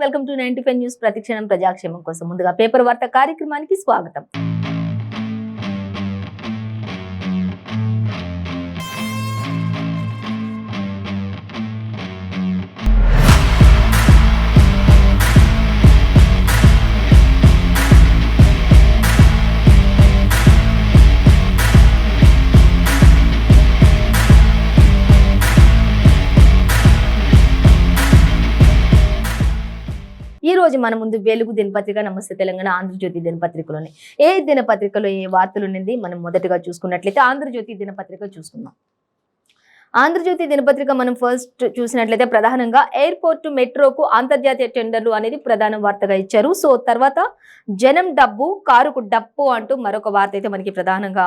Welcome to 95 news ప్రతిక్షణం ప్రజాక్షేమం కోసం. ముందుగా పేపర్ వార్త కార్యక్రమానికి స్వాగతం. ఈ రోజు మన ముందు వెలుగు దినపత్రిక, నమస్తే తెలంగాణ, ఆంధ్రజ్యోతి దినపత్రికలోని ఏ దినపత్రికలో ఏ వార్తలు ఉన్నది మనం మొదటగా చూసుకున్నట్లయితే ఆంధ్రజ్యోతి దినపత్రిక చూసుకుందాం. ఆంధ్రజ్యోతి దినపత్రిక మనం ఫస్ట్ చూసినట్లయితే ప్రధానంగా ఎయిర్పోర్ట్ మెట్రోకు అంతర్జాతీయ టెండర్లు అనేది ప్రధాన వార్తగా ఇచ్చారు. సో తర్వాత జనం డబ్బు కారుకు డప్పు అంటూ మరొక వార్త అయితే మనకి ప్రధానంగా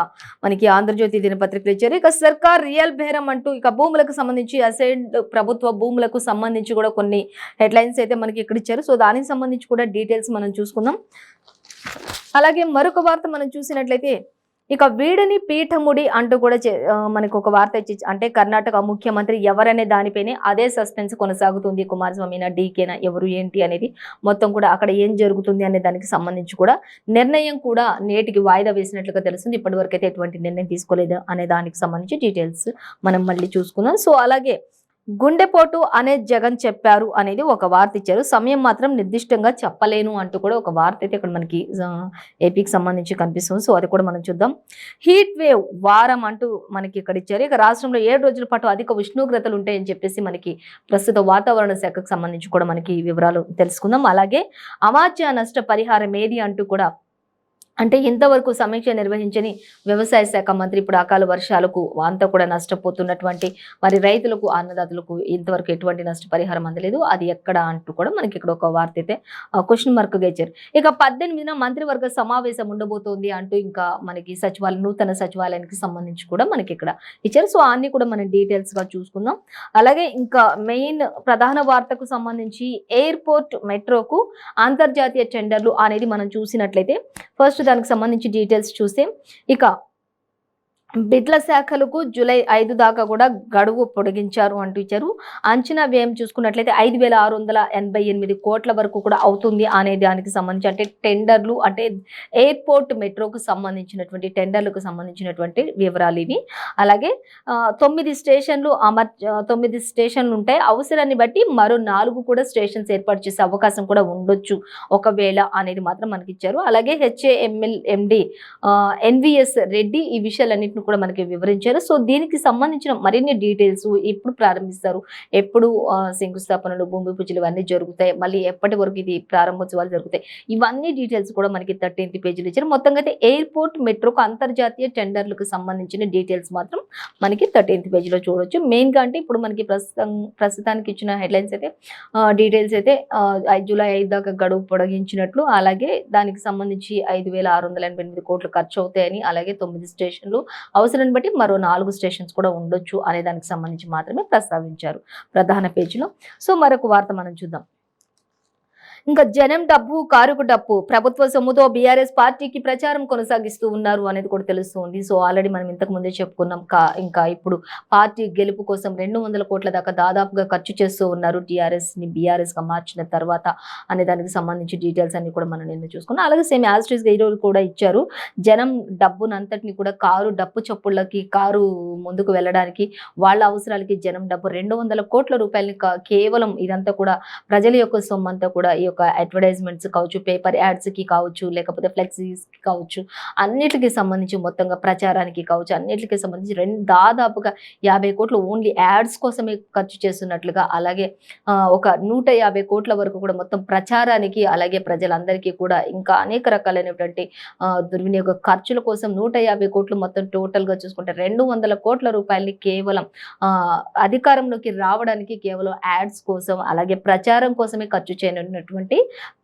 ఆంధ్రజ్యోతి దినపత్రికలు ఇచ్చారు. ఇక సర్కార్ రియల్ బేరం అంటూ ఇక భూములకు సంబంధించి అసైన్డ్ ప్రభుత్వ భూములకు సంబంధించి కూడా కొన్ని హెడ్లైన్స్ అయితే మనకి ఇక్కడ ఇచ్చారు. సో దానికి సంబంధించి కూడా డీటెయిల్స్ మనం చూసుకుందాం. అలాగే మరొక వార్త మనం చూసినట్లయితే ఇక వీడిని పీఠముడి అంటూ కూడా మనకు ఒక వార్త ఇచ్చి, అంటే కర్ణాటక ముఖ్యమంత్రి ఎవరనే దానిపైనే అదే సస్పెన్స్ కొనసాగుతుంది. కుమారస్వామినా, డీకేనా, ఎవరు ఏంటి అనేది మొత్తం కూడా అక్కడ ఏం జరుగుతుంది అనే దానికి సంబంధించి కూడా నిర్ణయం కూడా నేటికి వాయిదా వేసినట్లుగా తెలుస్తుంది. ఇప్పటి వరకు అయితే ఎటువంటి నిర్ణయం తీసుకోలేదు అనే దానికి సంబంధించి డీటెయిల్స్ మనం మళ్ళీ చూసుకుందాం. సో అలాగే గుండెపోటు అనే జగన్ చెప్పారు అనేది ఒక వార్త ఇచ్చారు. సమయం మాత్రం నిర్దిష్టంగా చెప్పలేను అంటూ కూడా ఒక వార్త అయితే ఇక్కడ మనకి ఏపీకి సంబంధించి కనిపిస్తుంది. సో అది కూడా మనం చూద్దాం. హీట్ వేవ్ వారం అంటూ మనకి ఇక్కడ ఇచ్చారు. ఇక రాష్ట్రంలో 7 రోజుల పాటు అధిక ఉష్ణోగ్రతలు ఉంటాయని చెప్పేసి మనకి ప్రస్తుత వాతావరణ శాఖకు సంబంధించి కూడా మనకి వివరాలు తెలుసుకుందాం. అలాగే అవాచ్య నష్ట పరిహారం ఏది అంటూ కూడా, అంటే ఇంతవరకు సమీక్ష నిర్వహించని వ్యవసాయ శాఖ మంత్రి ఇప్పుడు అకాల వర్షాలకు అంతా కూడా నష్టపోతున్నటువంటి మరి రైతులకు, అన్నదాతలకు ఇంతవరకు ఎటువంటి నష్టపరిహారం అందలేదు, అది ఎక్కడ అంటూ కూడా మనకి ఇక్కడ ఒక వార్త అయితే క్వశ్చన్ మార్క్గా ఇచ్చారు. ఇక 18న మంత్రివర్గ సమావేశం ఉండబోతోంది అంటూ ఇంకా మనకి నూతన సచివాలయానికి సంబంధించి కూడా మనకి ఇక్కడ ఇచ్చారు. సో అన్ని కూడా మనం డీటెయిల్స్ గా చూసుకుందాం. అలాగే ఇంకా మెయిన్ ప్రధాన వార్తకు సంబంధించి ఎయిర్పోర్ట్ మెట్రోకు అంతర్జాతీయ టెండర్లు అనేది మనం చూసినట్లయితే ఫస్ట్ దానికి సంబంధించి డీటెయిల్స్ చూస్తే ఇక బిడ్ల శాఖలకు జూలై 5 దాకా కూడా గడువు పొడిగించారు అంటూ ఇచ్చారు. అంచనా వ్యయం చూసుకున్నట్లయితే 5,688 కోట్ల వరకు కూడా అవుతుంది అనే దానికి సంబంధించి, అంటే టెండర్లు, అంటే ఎయిర్పోర్ట్ మెట్రోకు సంబంధించినటువంటి టెండర్లకు సంబంధించినటువంటి వివరాలు ఇవి. అలాగే 9 స్టేషన్లు 9 స్టేషన్లు ఉంటాయి. అవసరాన్ని బట్టి మరో 4 కూడా స్టేషన్స్ ఏర్పాటు చేసే అవకాశం కూడా ఉండొచ్చు ఒకవేళ అనేది మాత్రం మనకి ఇచ్చారు. అలాగే HAML MD NVS రెడ్డి ఈ విషయాలన్నింటినీ కూడా మనకి వివరించారు. సో దీనికి సంబంధించిన మరిన్ని డీటెయిల్స్, ఎప్పుడు ప్రారంభిస్తారు, ఎప్పుడు శంకుస్థాపనలు, భూమి పూజలు ఇవన్నీ జరుగుతాయి, మళ్ళీ ఎప్పటి వరకు ఇది ప్రారంభోత్సవాలు జరుగుతాయి, ఇవన్నీ డీటెయిల్స్ కూడా మనకి 13th పేజీలు ఇచ్చారు. మొత్తంగా అయితే ఎయిర్పోర్ట్ మెట్రోకు అంతర్జాతీయ టెండర్లకు సంబంధించిన డీటెయిల్స్ మాత్రం మనకి 13th పేజీలో చూడొచ్చు. మెయిన్ గా అంటే ఇప్పుడు మనకి ప్రస్తుతానికి ఇచ్చిన హెడ్లైన్స్ అయితే డీటెయిల్స్ అయితే జూలై 5 దాకా గడువు పొడిగించినట్లు, అలాగే దానికి సంబంధించి 5,688 కోట్లు ఖర్చు అవుతాయని, అలాగే 9 స్టేషన్లు, అవసరాన్ని బట్టి మరో 4 స్టేషన్స్ కూడా ఉండొచ్చు అనే దానికి సంబంధించి మాత్రమే ప్రస్తావించారు ప్రధాన పేజీలో. సో మరొక వార్త మనం చూద్దాం. ఇంకా జనం డబ్బు కారుకు డప్పు, ప్రభుత్వ సొమ్ముతో బీఆర్ఎస్ పార్టీకి ప్రచారం కొనసాగిస్తూ ఉన్నారు అనేది కూడా తెలుస్తుంది. సో ఆల్రెడీ మనం ఇంతకు ముందే చెప్పుకున్నాం. ఇంకా ఇప్పుడు పార్టీ గెలుపు కోసం 200 కోట్ల దాకా దాదాపుగా ఖర్చు చేస్తూ ఉన్నారు టీఆర్ఎస్ ని బీఆర్ఎస్ గా మార్చిన తర్వాత అనే దానికి సంబంధించి డీటెయిల్స్ అన్ని కూడా మనం నిన్న చూసుకున్నాం. అలాగే సేమ్ యాస్ట్రీస్ గా ఈరోజు కూడా ఇచ్చారు. జనం డబ్బునంతటిని కూడా కారు డప్పు చప్పుళ్ళకి, కారు ముందుకు వెళ్ళడానికి, వాళ్ళ అవసరాలకి జనం డబ్బు 200 కోట్ల రూపాయలని కేవలం ఇదంతా కూడా ప్రజల యొక్క సొమ్ము అంతా కూడా ఈ యొక్క అడ్వర్టైజ్మెంట్స్ కావచ్చు, పేపర్ యాడ్స్ కి కావచ్చు, లేకపోతే ఫ్లెక్సీస్ కి కావచ్చు, అన్నిటికి సంబంధించి మొత్తంగా ప్రచారానికి కావచ్చు, అన్నిటికి సంబంధించి దాదాపుగా 50 కోట్లు ఓన్లీ యాడ్స్ కోసమే ఖర్చు చేస్తున్నట్లుగా, అలాగే ఒక 150 కోట్ల వరకు కూడా మొత్తం ప్రచారానికి, అలాగే ప్రజలందరికీ కూడా ఇంకా అనేక రకాలైనటువంటి దుర్వినియోగ ఖర్చుల కోసం 150 కోట్లు మొత్తం టోటల్ గా చూసుకుంటే 200 కోట్ల రూపాయలని కేవలం అధికారంలోకి రావడానికి కేవలం యాడ్స్ కోసం, అలాగే ప్రచారం కోసమే ఖర్చు చేయనున్నటువంటి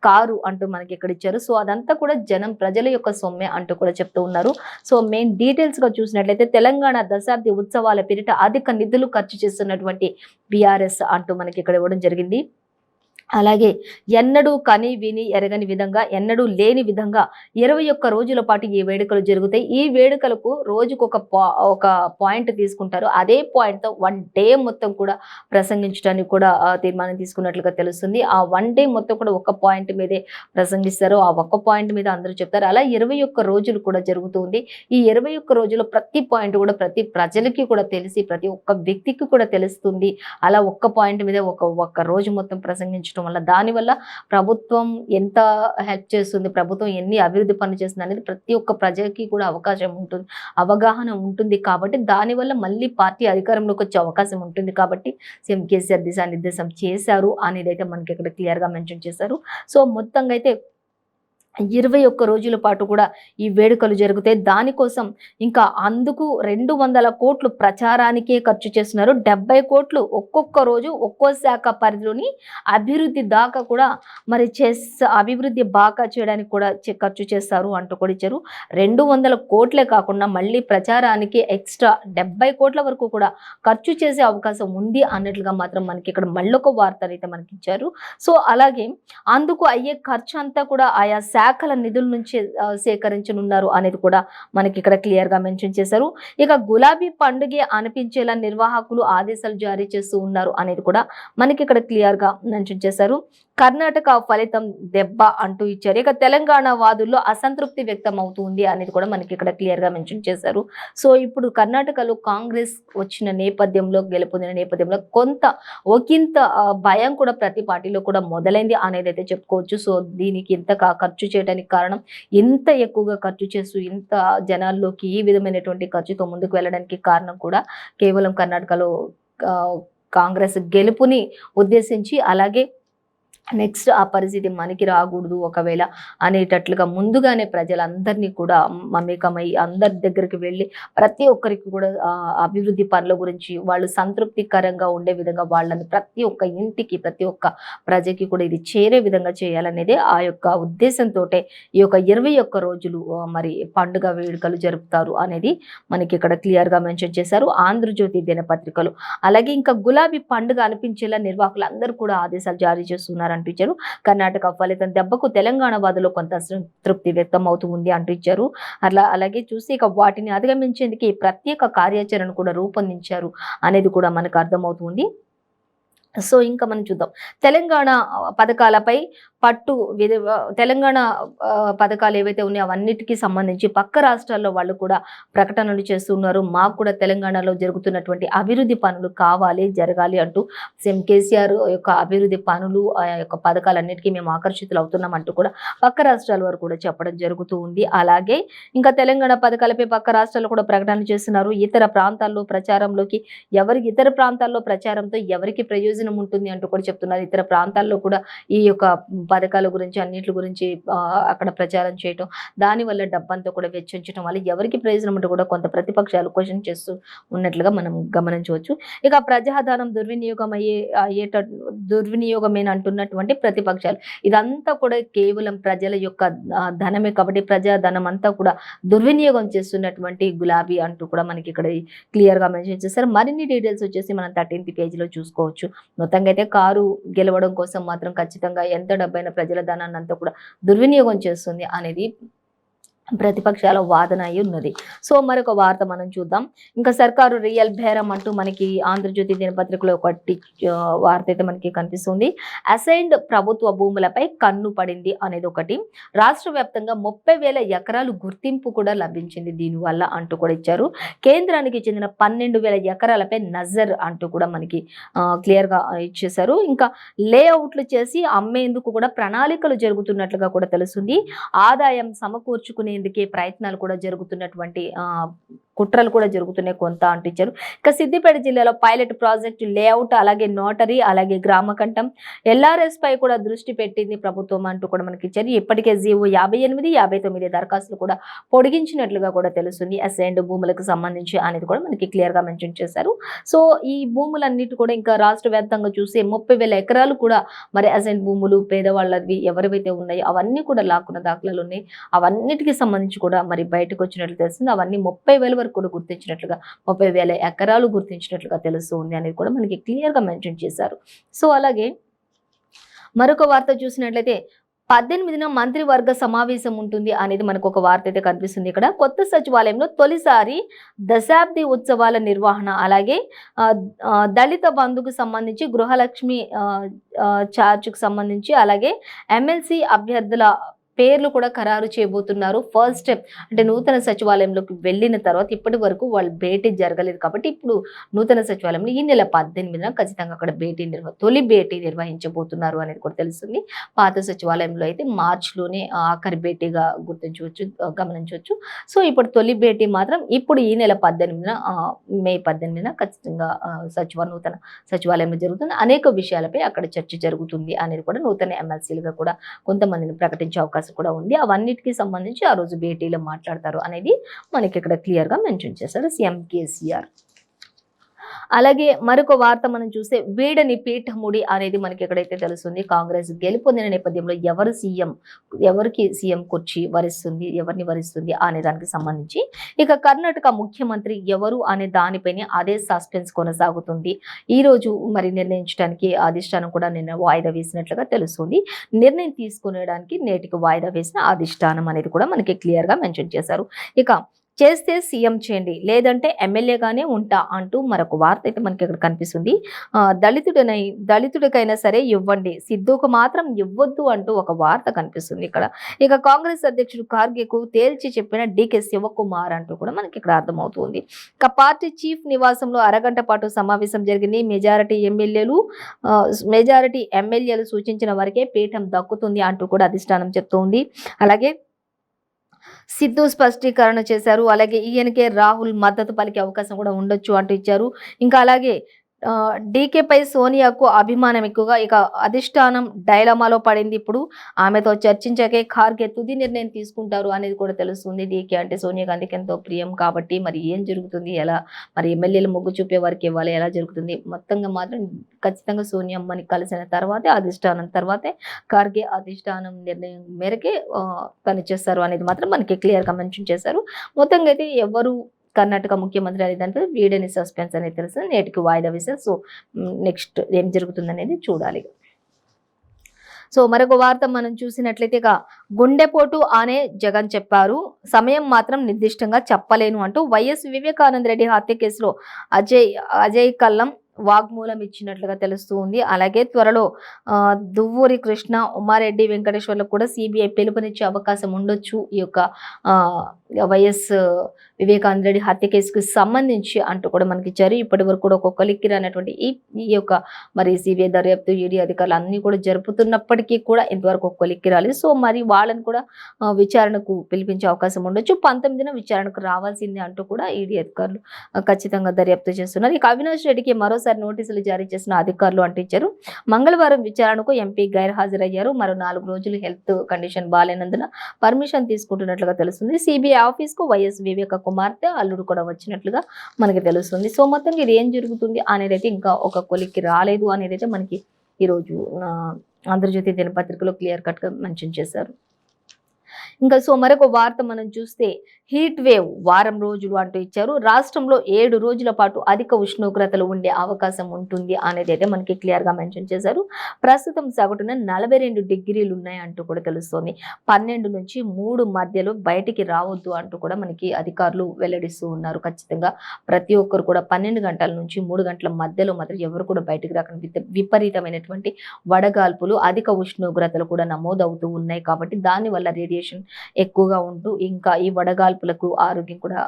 కారు అంటూ మనకి ఇక్కడ ఇచ్చారు. సో అదంతా కూడా ప్రజల యొక్క సొమ్మే అంటూ కూడా చెప్తూ ఉన్నారు. సో మెయిన్ డీటెయిల్స్ గా చూసినట్లయితే తెలంగాణ దశాబ్ది ఉత్సవాల పేరిట అధిక నిధులు ఖర్చు చేస్తున్నటువంటి బీఆర్ఎస్ అంటూ మనకి ఇక్కడ ఇవ్వడం జరిగింది. అలాగే ఎన్నడూ కని విని ఎరగని విధంగా ఎన్నడూ లేని విధంగా 21 రోజుల పాటు ఈ వేడుకలు జరుగుతాయి. ఈ వేడుకలకు రోజుకొక ఒక పాయింట్ తీసుకుంటారు. అదే పాయింట్‌తో 1 డే మొత్తం కూడా ప్రసంగించడానికి కూడా తీర్మానం తీసుకున్నట్లుగా తెలుస్తుంది. ఆ 1 డే మొత్తం కూడా ఒక పాయింట్ మీదే ప్రసంగిస్తారు. ఆ ఒక్క పాయింట్ మీద అందరూ చెప్తారు. అలా 21 రోజులు కూడా జరుగుతూ ఉంది. ఈ 21 రోజుల్లో ప్రతి పాయింట్ కూడా ప్రతి ప్రజలకి కూడా తెలిసి ప్రతి ఒక్క వ్యక్తికి కూడా తెలుస్తుంది. అలా ఒక్క పాయింట్ మీద ఒక్క రోజు మొత్తం ప్రసంగించడం వల్ల దానివల్ల ప్రభుత్వం ఎంత హెల్ప్ చేస్తుంది, ప్రభుత్వం ఎన్ని అభివృద్ధి పనులు చేస్తుంది అనేది ప్రతి ఒక్క ప్రజకి కూడా అవకాశం ఉంటుంది, అవగాహన ఉంటుంది. కాబట్టి దానివల్ల మళ్ళీ పార్టీ అధికారంలోకి వచ్చే అవకాశం ఉంటుంది. కాబట్టి సీఎం కేసీఆర్ దిశానిర్దేశం చేశారు అనేది అయితే మనకి ఇక్కడ క్లియర్ గా మెన్షన్ చేశారు. సో మొత్తంగా అయితే 21 రోజుల పాటు కూడా ఈ వేడుకలు జరుగుతాయి. దానికోసం ఇంకా అందుకు 200 కోట్లు ప్రచారానికే ఖర్చు చేస్తున్నారు. 70 కోట్లు ఒక్కొక్క రోజు ఒక్కో శాఖ పరిధిలోని అభివృద్ధి దాకా కూడా మరి అభివృద్ధి బాగా చేయడానికి కూడా ఖర్చు చేస్తారు అంటూ కూడా ఇచ్చారు. 200 కోట్లే కాకుండా మళ్ళీ ప్రచారానికి ఎక్స్ట్రా 70 కోట్ల వరకు కూడా ఖర్చు చేసే అవకాశం ఉంది అన్నట్లుగా మాత్రం మనకి ఇక్కడ మళ్ళొక వార్త అయితే మనకి ఇచ్చారు. సో అలాగే అందుకు అయ్యే ఖర్చు అంతా కూడా ఆయా శాఖల నిధుల నుంచి సేకరించనున్నారు అనేది కూడా మనకి ఇక్కడ క్లియర్ గా మెన్షన్ చేశారు. ఇక గులాబీ పండుగే అనిపించేలా నిర్వాహకులు ఆదేశాలు జారీ చేస్తూ ఉన్నారు అనేది కూడా మనకి ఇక్కడ క్లియర్ గా మెన్షన్ చేశారు. కర్ణాటక ఫలితం దెబ్బ అంటూ ఇచ్చారు. ఇక తెలంగాణ వాదుల్లో అసంతృప్తి వ్యక్తం అవుతుంది అనేది కూడా మనకి ఇక్కడ క్లియర్ గా మెన్షన్ చేశారు. సో ఇప్పుడు కర్ణాటకలో కాంగ్రెస్ వచ్చిన నేపథ్యంలో గెలుపొందిన నేపథ్యంలో ఒకంత భయం కూడా ప్రతి పార్టీలో కూడా మొదలైంది అనేది అయితే చెప్పుకోవచ్చు. సో దీనికి ఇంత ఖర్చు చేయడానికి కారణం, ఇంత ఎక్కువగా ఖర్చు చేస్తూ ఇంత జనాల్లోకి ఈ విధమైనటువంటి ఖర్చుతో ముందుకు వెళ్ళడానికి కారణం కూడా కేవలం కర్ణాటకలో కాంగ్రెస్ గెలుపుని ఉద్దేశించి, అలాగే నెక్స్ట్ ఆ పరిస్థితి మనకి రాకూడదు ఒకవేళ అనేటట్లుగా ముందుగానే ప్రజలందరినీ కూడా మమేకమై అందరి దగ్గరికి వెళ్ళి ప్రతి ఒక్కరికి కూడా అభివృద్ధి పనుల గురించి వాళ్ళు సంతృప్తికరంగా ఉండే విధంగా వాళ్ళని ప్రతి ఒక్క ఇంటికి ప్రతి ఒక్క ప్రజకి కూడా ఇది చేరే విధంగా చేయాలనేది ఆ యొక్క ఉద్దేశంతో ఈ యొక్క 21 రోజులు మరి పండుగ వేడుకలు జరుపుతారు అనేది మనకి ఇక్కడ క్లియర్ గా మెన్షన్ చేశారు ఆంధ్రజ్యోతి దినపత్రికలు. అలాగే ఇంకా గులాబీ పండుగ అనిపించేలా నిర్వాహకులు అందరూ కూడా ఆదేశాలు జారీ చేస్తున్నారు అంటూ ఇచ్చారు. కర్ణాటక ఫలితం దెబ్బకు తెలంగాణ వాదులో కొంత తృప్తి వ్యక్తం అవుతుంది అంటూ ఇచ్చారు. అలాగే చూసి ఇక వాటిని అధిగమించేందుకు ప్రత్యేక కార్యాచరణ కూడా రూపొందించారు అనేది కూడా మనకు అర్థమవుతుంది. సో ఇంకా మనం చూద్దాం తెలంగాణ పథకాలపై పట్టు తెలంగాణ పథకాలు ఏవైతే ఉన్నాయో అవన్నిటికీ సంబంధించి పక్క రాష్ట్రాల్లో వాళ్ళు కూడా ప్రకటనలు చేస్తున్నారు. మాకు కూడా తెలంగాణలో జరుగుతున్నటువంటి అభివృద్ధి పనులు కావాలి, జరగాలి అంటూ సీఎం కేసీఆర్ యొక్క అభివృద్ధి పనులు ఆ యొక్క పథకాలన్నిటికీ మేము ఆకర్షితులు అవుతున్నాం అంటూ కూడా పక్క రాష్ట్రాల వారు కూడా చెప్పడం జరుగుతూ ఉంది. అలాగే ఇంకా తెలంగాణ పథకాలపై పక్క రాష్ట్రాల్లో కూడా ప్రకటనలు చేస్తున్నారు. ఇతర ప్రాంతాల్లో ప్రచారంతో ఎవరికి ప్రయోజనం ఉంటుంది అంటూ కూడా చెప్తున్నారు. ఇతర ప్రాంతాల్లో కూడా ఈ యొక్క పథకాల గురించి అన్నిటి గురించి అక్కడ ప్రచారం చేయటం, దానివల్ల డబ్బంతా కూడా వెచ్చించడం వల్ల ఎవరికి ప్రయోజనం అంటే కూడా కొంత ప్రతిపక్షాలు క్వశ్చన్ చేస్తూ ఉన్నట్లుగా మనం గమనించవచ్చు. ఇక ప్రజాధనం దుర్వినియోగమేనా అంటున్నటువంటి ప్రతిపక్షాలు, ఇదంతా కూడా కేవలం ప్రజల యొక్క ధనమే కాబట్టి ప్రజాధనం అంతా కూడా దుర్వినియోగం చేస్తున్నటువంటి గులాబీ అంటూ కూడా మనకి ఇక్కడ క్లియర్ గా మెన్షన్ చేశారు. మరిన్ని డీటెయిల్స్ వచ్చేసి మనం 13th పేజీలో చూసుకోవచ్చు. మొత్తంగా అయితే కారు గెలవడం కోసం మాత్రం ఖచ్చితంగా ఎంత డబ్బైన ప్రజల ధనాన్ని అంతా కూడా దుర్వినియోగం చేస్తుంది అనేది ప్రతిపక్షాల వాదన అయి ఉన్నది. సో మరొక వార్త మనం చూద్దాం. ఇంకా సర్కారు రియల్ బేరం అంటూ మనకి ఆంధ్రజ్యోతి దినపత్రికలో ఒకటి వార్త అయితే మనకి కనిపిస్తుంది. అసైన్డ్ ప్రభుత్వ భూములపై కన్ను పడింది అనేది ఒకటి. రాష్ట్ర వ్యాప్తంగా 30,000 ఎకరాలు గుర్తింపు కూడా లభించింది దీనివల్ల అంటూ కూడా ఇచ్చారు. కేంద్రానికి చెందిన 12,000 ఎకరాలపై నజర్ అంటూ కూడా మనకి క్లియర్ గా ఇచ్చేశారు. ఇంకా లేఅవుట్లు చేసి అమ్మేందుకు కూడా ప్రణాళికలు జరుగుతున్నట్లుగా కూడా తెలుస్తుంది. ఆదాయం సమకూర్చుకునే ప్రయత్నాలు కూడా జరుగుతున్నటువంటి కుట్రలు కూడా జరుగుతున్నాయి కొంత అంటించారు. ఇక సిద్దిపేట జిల్లాలో పైలట్ ప్రాజెక్టు లేఅవుట్, అలాగే నోటరీ, అలాగే గ్రామకంఠం, ఎల్ఆర్ఎస్ పై కూడా దృష్టి పెట్టింది ప్రభుత్వం అంటూ కూడా మనకి ఇచ్చారు. ఇప్పటికే జీవో 58, 59 దరఖాస్తులు కూడా పొడిగించినట్లుగా కూడా తెలుస్తుంది అసైన్డ్ భూములకు సంబంధించి అనేది కూడా మనకి క్లియర్ గా మెన్షన్ చేశారు. సో ఈ భూములన్నిటి కూడా ఇంకా రాష్ట్ర వ్యాప్తంగా చూసి 30,000 ఎకరాలు కూడా మరి అసైన్డ్ భూములు పేదవాళ్ళవి ఎవరివైతే ఉన్నాయో అవన్నీ కూడా లాక్కున్న దాఖలాలు ఉన్నాయి. అవన్నిటికీ సంబంధించి కూడా మరి బయటకు వచ్చినట్లు తెలుస్తుంది. అవన్నీ 30,000 కూడా గుర్తించినట్లుగా 30,000 ఎకరాలు గుర్తించినట్లుగా తెలుస్తుంది అనేది కూడా మనకి క్లియర్ గా మెన్షన్ చేశారు. సో అలాగే మరొక వార్త చూసినట్లయితే 18న మంత్రివర్గ సమావేశం ఉంటుంది అనేది మనకు ఒక వార్త అయితే కనిపిస్తుంది. ఇక్కడ కొత్త సచివాలయంలో తొలిసారి దశాబ్ది ఉత్సవాల నిర్వహణ, అలాగే దళిత బంధుకు సంబంధించి గృహలక్ష్మి చార్జ్కు సంబంధించి, అలాగే ఎమ్మెల్సీ అభ్యర్థుల పేర్లు కూడా ఖరారు చేయబోతున్నారు. ఫస్ట్ స్టెప్ అంటే నూతన సచివాలయంలోకి వెళ్ళిన తర్వాత ఇప్పటి వరకు వాళ్ళు భేటీ జరగలేదు కాబట్టి ఇప్పుడు నూతన సచివాలయంలో ఈ నెల 18న ఖచ్చితంగా అక్కడ తొలి భేటీ నిర్వహించబోతున్నారు అనేది కూడా తెలుస్తుంది. పాత సచివాలయంలో అయితే మార్చిలోనే ఆఖరి భేటీగా గమనించవచ్చు. సో ఇప్పుడు తొలి భేటీ మాత్రం ఇప్పుడు ఈ నెల 18న మే 18న ఖచ్చితంగా నూతన సచివాలయంలో జరుగుతుంది. అనేక విషయాలపై అక్కడ చర్చ జరుగుతుంది అనేది కూడా నూతన ఎమ్మెల్సీలుగా కూడా కొంతమందిని ప్రకటించే అవకాశం కూడా ఉంది. అవన్నిటికీ సంబంధించి ఆ రోజు భేటీలో మాట్లాడతారు అనేది మనకి ఇక్కడ క్లియర్ గా మెన్షన్ చేశారు సీఎం కేసీఆర్. అలాగే మరొక వార్త మనం చూస్తే వీడని పీఠముడి అనేది మనకి ఎక్కడైతే తెలుస్తుంది. కాంగ్రెస్ గెలుపొందిన నేపథ్యంలో ఎవరికి సీఎం కుర్చీ వరిస్తుంది, ఎవరిని వరిస్తుంది అనే దానికి సంబంధించి ఇక కర్ణాటక ముఖ్యమంత్రి ఎవరు అనే దానిపైన అదే సస్పెన్స్ కొనసాగుతుంది. ఈ రోజు మరి నిర్ణయించడానికి అధిష్టానం కూడా నిన్న వాయిదా వేసినట్లుగా తెలుస్తుంది. నిర్ణయం తీసుకునేడానికి నేటికి వాయిదా వేసిన అధిష్టానం అనేది కూడా మనకి క్లియర్ గా మెన్షన్ చేశారు. ఇక చేస్తే సీఎం చేయండి, లేదంటే ఎమ్మెల్యేగానే ఉంటా అంటూ మరొక వార్త అయితే మనకి ఇక్కడ కనిపిస్తుంది. దళితుడికైనా సరే ఇవ్వండి, సిద్ధుకు మాత్రం ఇవ్వద్దు అంటూ ఒక వార్త కనిపిస్తుంది ఇక్కడ. ఇక కాంగ్రెస్ అధ్యక్షుడు ఖార్గేకు తేల్చి చెప్పిన డీకే శివకుమార్ అంటూ కూడా మనకి ఇక్కడ అర్థమవుతుంది. ఇక పార్టీ చీఫ్ నివాసంలో అరగంట పాటు సమావేశం జరిగింది. మెజారిటీ ఎమ్మెల్యేలు సూచించిన వరకే పీఠం దక్కుతుంది అంటూ కూడా అధిష్టానం చెప్తోంది. అలాగే సిద్ధు స్పష్టీకరణ చేశారు. అలాగే ఈయనకే రాహుల్ మద్దతు పలికే అవకాశం కూడా ఉండొచ్చు అంటూ ఇచ్చారు. ఇంకా అలాగే డీకేపై సోనియాకు అభిమానం ఎక్కువగా, ఇక అధిష్టానం డైలమాలో పడింది. ఇప్పుడు ఆమెతో చర్చించాకే ఖార్గే తుది నిర్ణయం తీసుకుంటారు అనేది కూడా తెలుస్తుంది. డీకే అంటే సోనియా గాంధీకి ఎంతో ప్రియం కాబట్టి మరి ఏం జరుగుతుంది, ఎలా మరి ఎమ్మెల్యేలు మొగ్గు చూపే వారికి ఇవ్వాలి, ఎలా జరుగుతుంది, మొత్తంగా మాత్రం ఖచ్చితంగా సోనియా అమ్మని కలిసిన తర్వాతే అధిష్టానం తర్వాతే ఖార్గే అధిష్టానం నిర్ణయం మేరకే పనిచేస్తారు అనేది మాత్రం మనకి క్లియర్గా మెన్షన్ చేశారు. మొత్తంగా అయితే ఎవరు కర్ణాటక ముఖ్యమంత్రి అనే దాంట్లో వీడని సస్పెన్స్ అనేది తెలుస్తుంది. నేటికి వాయిదా వేశారు. సో నెక్స్ట్ ఏం జరుగుతుంది అనేది చూడాలి. సో మరొక వార్త మనం చూసినట్లయితే గుండెపోటు అనే జగన్ చెప్పారు, సమయం మాత్రం నిర్దిష్టంగా చెప్పలేను అంటూ వైఎస్ వివేకానంద రెడ్డి హత్య కేసులో అజయ్ కల్లం వాగ్మూలం ఇచ్చినట్లుగా తెలుస్తూ ఉంది. అలాగే త్వరలో దువ్వూరి కృష్ణ, ఉమారెడ్డి వెంకటేశ్వర్లకు కూడా సిబిఐ పిలుపునిచ్చే అవకాశం ఉండొచ్చు ఈ యొక్క వైఎస్ వివేకానంద రెడ్డి హత్య కేసుకు సంబంధించి అంటూ కూడా మనకి ఇచ్చారు. ఇప్పటి వరకు కూడా ఒక కొలిక్కి రానటువంటి ఈ యొక్క మరి సిబిఐ దర్యాప్తు ఈడీ అధికారులు అన్ని కూడా జరుపుతున్నప్పటికీ కూడా ఇంతవరకు ఒక కొలిక్కి రాలేదు. సో మరి వాళ్ళని కూడా విచారణకు పిలిపించే అవకాశం ఉండొచ్చు. 19న విచారణకు రావాల్సిందే అంటూ కూడా ఈడీ అధికారులు ఖచ్చితంగా దర్యాప్తు చేస్తున్నారు. ఇక అవినాష్ రెడ్డికి మరోసారి నోటీసులు జారీ చేసిన అధికారులు అంటించారు. మంగళవారం విచారణకు ఎంపీ గైర్హాజరయ్యారు. మరో 4 రోజులు హెల్త్ కండిషన్ బాలేనందున పర్మిషన్ తీసుకుంటున్నట్లుగా తెలుస్తుంది. సిబిఐ ఆఫీస్ కు వైఎస్ వివేక కుమార్తె అల్లుడు కూడా వచ్చినట్లుగా మనకి తెలుస్తుంది. సో మొత్తంగా ఇది ఏం జరుగుతుంది అనేది అయితే ఇంకా ఒక కొలిక్కి రాలేదు అనేది అయితే మనకి ఈరోజు ఆంధ్రజ్యోతి దినపత్రికలో క్లియర్ కట్ గా మెన్షన్ చేశారు. ఇంకా సో మరొక వార్త మనం చూస్తే హీట్ వేవ్ వారం రోజులు అంటూ ఇచ్చారు. రాష్ట్రంలో 7 రోజుల పాటు అధిక ఉష్ణోగ్రతలు ఉండే అవకాశం ఉంటుంది అనేది అయితే మనకి క్లియర్ గా మెన్షన్ చేశారు. ప్రస్తుతం సగటున 42 డిగ్రీలు ఉన్నాయి అంటూ కూడా తెలుస్తోంది. 12 నుంచి 3 మధ్యలో బయటికి రావద్దు అంటూ కూడా మనకి అధికారులు వెల్లడిస్తూ ఉన్నారు. ఖచ్చితంగా ప్రతి ఒక్కరు కూడా 12 గంటల నుంచి 3 గంటల మధ్యలో మాత్రం ఎవరు కూడా బయటికి రాకుండా విపరీతమైనటువంటి వడగాల్పులు, అధిక ఉష్ణోగ్రతలు కూడా నమోదవుతూ ఉన్నాయి. కాబట్టి దానివల్ల రేడియేషన్ ఎక్కువగా ఉంటూ ఇంకా ఈ వడగాల్పులకు ఆరోగ్యం కూడా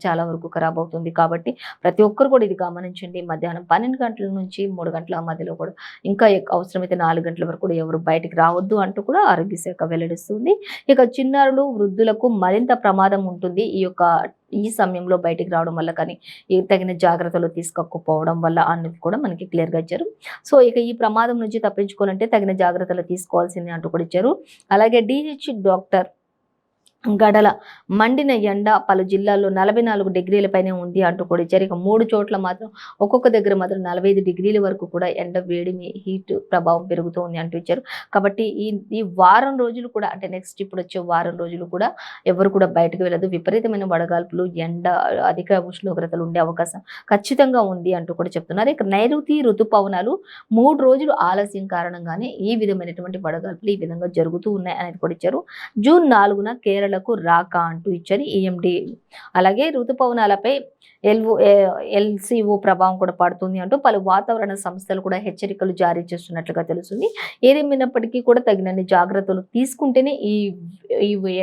చాలా వరకు ఖరాబ్ అవుతుంది. కాబట్టి ప్రతి ఒక్కరు కూడా ఇది గమనించండి. మధ్యాహ్నం 12 గంటల నుంచి 3 గంటల మధ్యలో కూడా ఇంకా అవసరమైతే 4 గంటల వరకు కూడా ఎవరు బయటికి రావద్దు అంటూ కూడా ఆరోగ్య శాఖ వెల్లడిస్తుంది. ఇక చిన్నారులు, వృద్ధులకు మరింత ప్రమాదం ఉంటుంది ఈ సమయంలో బయటికి రావడం వల్ల, కానీ తగిన జాగ్రత్తలు తీసుకోకపోవడం వల్ల అన్నది కూడా మనకి క్లియర్గా ఇచ్చారు. సో ఇక ఈ ప్రమాదం నుంచి తప్పించుకోవాలంటే తగిన జాగ్రత్తలు తీసుకోవాల్సింది అంటూ కూడా ఇచ్చారు. అలాగే డిహెచ్ డాక్టర్ గడల మండిన ఎండ పలు జిల్లాల్లో 44 డిగ్రీల పైనే ఉంది అంటూ కూడా ఇచ్చారు. ఇక 3 చోట్ల మాత్రం ఒక్కొక్క దగ్గర మాత్రం 45 డిగ్రీల వరకు కూడా ఎండ వేడిమి హీట్ ప్రభావం పెరుగుతుంది అంటూ ఇచ్చారు. కాబట్టి ఈ ఈ వారం రోజులు కూడా అంటే నెక్స్ట్ ఇప్పుడు వచ్చే వారం రోజులు కూడా ఎవరు కూడా బయటకు వెళ్ళదు. విపరీతమైన వడగాల్పులు, ఎండ, అధిక ఉష్ణోగ్రతలు ఉండే అవకాశం ఖచ్చితంగా ఉంది అంటూ కూడా చెప్తున్నారు. ఇక నైరుతి ఋతుపవనాలు 3 రోజులు ఆలస్యం కారణంగానే ఈ విధమైనటువంటి వడగాల్పులు ఈ విధంగా జరుగుతూ ఉన్నాయి అనేది కూడా ఇచ్చారు. జూన్ 4న కేరళకు రాక అంటూ ఇచ్చారు ఈఎండి. అలాగే ఋతుపవనాలపై ఎల్సిఓ ప్రభావం కూడా పడుతుంది అంటూ పలు వాతావరణ సంస్థలు కూడా హెచ్చరికలు జారీ చేస్తున్నట్లుగా తెలుస్తుంది. ఏదేమైనప్పటికీ కూడా తగినన్ని జాగ్రత్తలు తీసుకుంటేనే ఈ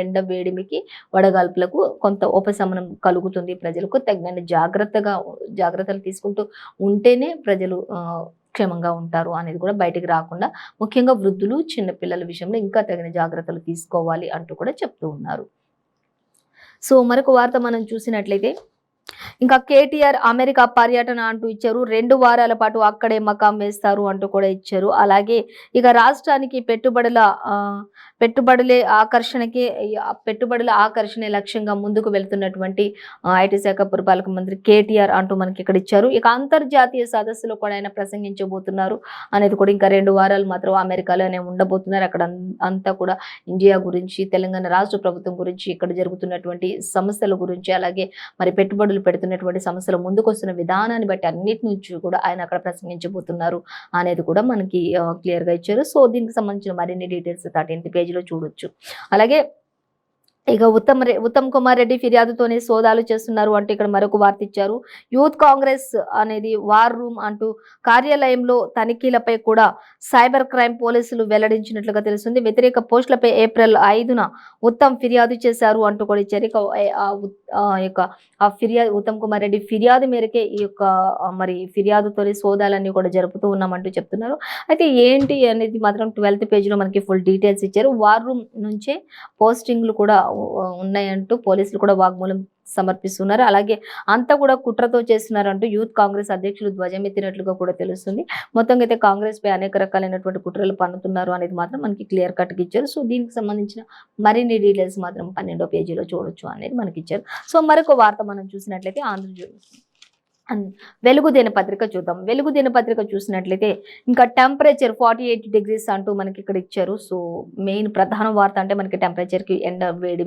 ఎండ వేడిమికి వడగాల్పులకు కొంత ఉపశమనం కలుగుతుంది. ప్రజలకు తగినన్ని జాగ్రత్తలు తీసుకుంటూ ఉంటేనే ప్రజలు క్షేమంగా ఉంటారు అనేది కూడా బయటికి రాకుండా ముఖ్యంగా వృద్ధులు, చిన్నపిల్లల విషయంలో ఇంకా తగిన జాగ్రత్తలు తీసుకోవాలి అంటూ కూడా చెప్తూ ఉన్నారు. సో మరొక వార్త మనం చూసినట్లయితే ఇంకా కేటీఆర్ అమెరికా పర్యటన అంటూ ఇచ్చారు. 2 వారాల పాటు అక్కడే మకాం వేస్తారు అంటూ కూడా ఇచ్చారు. అలాగే ఇక రాష్ట్రానికి పెట్టుబడుల ఆకర్షణే లక్ష్యంగా ముందుకు వెళ్తున్నటువంటి ఐటీ శాఖ పురపాలక మంత్రి కేటీఆర్ అంటూ మనకి ఇక్కడ ఇచ్చారు. ఇక అంతర్జాతీయ సదస్సులో కూడా ఆయన ప్రసంగించబోతున్నారు అనేది కూడా ఇంకా 2 వారాలు మాత్రం అమెరికాలోనే ఉండబోతున్నారు. అక్కడ అంతా కూడా ఇండియా గురించి, తెలంగాణ రాష్ట్ర ప్రభుత్వం గురించి, ఇక్కడ జరుగుతున్నటువంటి సమస్యల గురించి, అలాగే మరి పెట్టుబడులు పెడుతున్నటువంటి సమస్యలు ముందుకు వస్తున్న విధానాన్ని బట్టి అన్నిటి నుంచి కూడా ఆయన అక్కడ ప్రసంగించబోతున్నారు అనేది కూడా మనకి క్లియర్ గా ఇచ్చారు. సో దీనికి సంబంధించిన మరిన్ని డీటెయిల్స్ 13th పేజీలో చూడొచ్చు. అలాగే ఇక ఉత్తమ్ కుమార్ రెడ్డి ఫిర్యాదుతోనే సోదాలు చేస్తున్నారు అంటే ఇక్కడ మరొక వార్త ఇచ్చారు. యూత్ కాంగ్రెస్ అనేది వార్ రూమ్ అంటూ కార్యాలయంలో తనిఖీలపై కూడా సైబర్ క్రైమ్ పోలీసులు వెల్లడించినట్లుగా తెలుస్తుంది. వ్యతిరేక పోస్టులపై ఏప్రిల్ 5న ఉత్తమ్ ఫిర్యాదు చేశారు అంటూ కూడా ఇచ్చారు. ఇక ఉత్తమ్ కుమార్ రెడ్డి ఫిర్యాదు మేరకే ఈ యొక్క మరి ఫిర్యాదుతోనే సోదాలన్నీ కూడా జరుపుతూ ఉన్నామంటూ చెప్తున్నారు. అయితే ఏంటి అనేది మాత్రం 12th పేజీలో మనకి ఫుల్ డీటెయిల్స్ ఇచ్చారు. వార్ రూమ్ నుంచే పోస్టింగ్లు కూడా ఉన్నాయంటూ పోలీసులు కూడా వాగ్మూలం సమర్పిస్తున్నారు. అలాగే అంతా కూడా కుట్రతో చేస్తున్నారంటూ యూత్ కాంగ్రెస్ అధ్యక్షులు ధ్వజమెత్తినట్లుగా కూడా తెలుస్తుంది. మొత్తంగా అయితే కాంగ్రెస్ పై అనేక రకాలైనటువంటి కుట్రలు పన్నుతున్నారు అనేది మాత్రం మనకి క్లియర్ కట్ గా ఇచ్చారు. సో దీనికి సంబంధించిన మరిన్ని డీటెయిల్స్ మాత్రం 12వ పేజీలో చూడొచ్చు అనేది మనకి ఇచ్చారు. సో మరొక వార్త మనం చూసినట్లయితే వెలుగు దినపత్రిక చూద్దాం. వెలుగు దినపత్రిక చూసినట్లయితే ఇంకా టెంపరేచర్ 48 degrees అంటూ మనకి ఇక్కడ ఇచ్చారు. సో మెయిన్ ప్రధాన వార్త అంటే మనకి టెంపరేచర్ కి ఎండ వేడి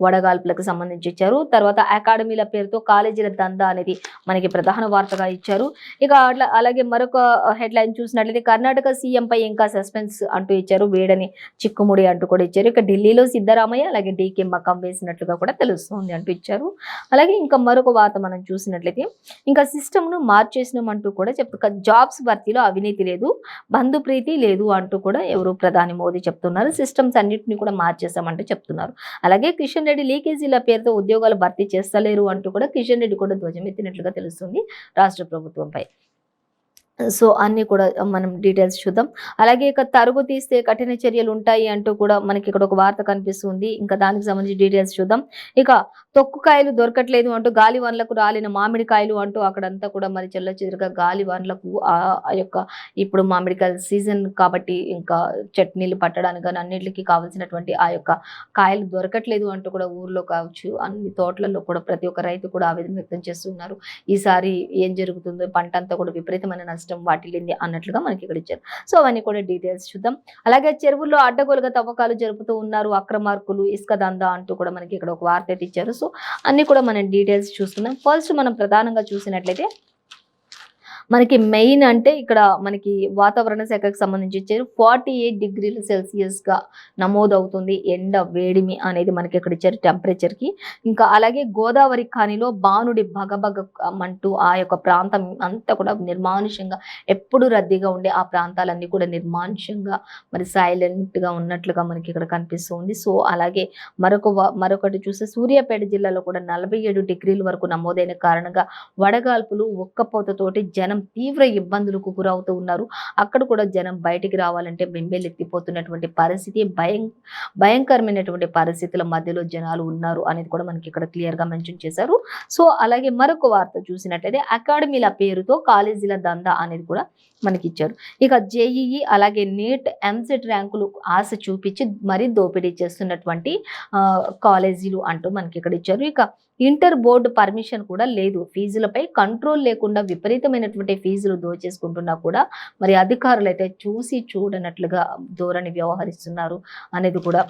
వడగాల్పులకు సంబంధించి ఇచ్చారు. తర్వాత అకాడమీల పేరుతో కాలేజీల దందా అనేది మనకి ప్రధాన వార్తగా ఇచ్చారు. ఇక అలాగే మరొక హెడ్లైన్ చూసినట్లయితే కర్ణాటక సీఎం పై ఇంకా సస్పెన్స్ అంటూ ఇచ్చారు. వేడని చిక్కుముడి అంటూ కూడా ఇచ్చారు. ఇక ఢిల్లీలో సిద్ధరామయ్య అలాగే డీకే మకాం వేసినట్లుగా కూడా తెలుస్తుంది అంటూ ఇచ్చారు. అలాగే ఇంకా మరొక వార్త మనం చూసినట్లయితే ఇంకా సిస్టమ్ ను మార్చేసినామంటూ కూడా చెప్తారు. జాబ్స్ భర్తీలో అవినీతి లేదు, బంధు ప్రీతి లేదు అంటూ కూడా ఎవరు ప్రధాని మోదీ చెప్తున్నారు. సిస్టమ్స్ అన్నింటినీ కూడా మార్చేసామంటూ చెప్తున్నారు. అలాగే కిషన్ రెడ్డి లీకేజీల పేరుతో ఉద్యోగాలు భర్తీ చేస్తలేరు అంటూ కూడా కిషన్ రెడ్డి కూడా ధ్వజమెత్తినట్లుగా తెలుస్తుంది రాష్ట్ర ప్రభుత్వంపై. సో అన్ని కూడా మనం డీటెయిల్స్ చూద్దాం. అలాగే ఇక తరుగు తీస్తే కఠిన చర్యలు ఉంటాయి అంటూ కూడా మనకి ఇక్కడ ఒక వార్త కనిపిస్తుంది. ఇంకా దానికి సంబంధించి డీటెయిల్స్ చూద్దాం. ఇక తొక్కుకాయలు దొరకట్లేదు అంటూ గాలి వానలకు రాలిన మామిడికాయలు అంటూ అక్కడంతా కూడా మరి చెల్లచెదురుగా గాలి వానలకు ఆ యొక్క ఇప్పుడు మామిడికాయల సీజన్ కాబట్టి ఇంకా చట్నీలు పట్టడానికి కానీ అన్నిటికీ కావాల్సినటువంటి ఆ యొక్క కాయలు దొరకట్లేదు అంటూ కూడా ఊర్లో కావచ్చు అన్ని తోటలలో కూడా ప్రతి ఒక్క రైతు కూడా ఆవేదన వ్యక్తం చేస్తున్నారు. ఈసారి ఏం జరుగుతుందో పంట అంతా కూడా విపరీతమైన నష్టం వాటిల్లింది అన్నట్లుగా మనకి ఇక్కడ ఇచ్చారు. సో అవన్నీ కూడా డీటెయిల్స్ చూద్దాం. అలాగే చెరువుల్లో అడ్డగోలుగా తవ్వకాలు జరుపుతూ ఉన్నారు అక్రమార్కులు, ఇసుక దందా అంటూ కూడా మనకి ఇక్కడ ఒక వార్త అయితే ఇచ్చారు. సో అన్ని కూడా మనం డీటెయిల్స్ చూస్తున్నాం. ఫస్ట్ మనం ప్రధానంగా చూసినట్లయితే మనకి మెయిన్ అంటే ఇక్కడ మనకి వాతావరణ శాఖకు సంబంధించి ఇచ్చారు. 48 degrees Celsius గా నమోదవుతుంది ఎండ వేడిమి అనేది మనకి ఇక్కడ ఇచ్చారు టెంపరేచర్ కి. ఇంకా అలాగే గోదావరి ఖానిలో బాణుడి భగభగమంటూ ఆ యొక్క ప్రాంతం అంతా కూడా నిర్మానుష్యంగా ఎప్పుడు రద్దీగా ఉండే ఆ ప్రాంతాలన్నీ కూడా నిర్మానుష్యంగా మరి సైలెంట్ గా ఉన్నట్లుగా మనకి ఇక్కడ కనిపిస్తుంది. సో అలాగే మరొకటి చూస్తే సూర్యాపేట జిల్లాలో కూడా 47 degrees వరకు నమోదైన కారణంగా వడగాల్పులు ఒక్కపోతతోటి జనం జనం తీవ్ర ఇబ్బందులకు గురవుతూ ఉన్నారు. అక్కడ కూడా జనం బయటికి రావాలంటే బెంబేలెత్తిపోతున్నటువంటి పరిస్థితి, భయంకరమైనటువంటి పరిస్థితుల మధ్యలో జనాలు ఉన్నారు అనేది కూడా మనకి ఇక్కడ క్లియర్ గా మెన్షన్ చేశారు. సో అలాగే మరొక వార్త చూసినట్లయితే అకాడమీల పేరుతో కాలేజీల దందా అనేది కూడా మనకి ఇచ్చారు. ఇక జేఈఈ అలాగే నీట్, ఎంసెట్ ర్యాంకులు ఆశ చూపించి మరీ దోపిడీ చేస్తున్నటువంటి కాలేజీలు అంటూ మనకి ఇక్కడ ఇచ్చారు. ఇక ఇంటర్ బోర్డు పర్మిషన్ కూడా లేదు, ఫీజులపై కంట్రోల్ లేకుండా విపరీతమైనటువంటి ఫీజులు దోచేసుకుంటున్నా కూడా మరి అధికారులు అయితే చూసి చూడనట్లుగా ధోరణి వ్యవహరిస్తున్నారు అనేది కూడా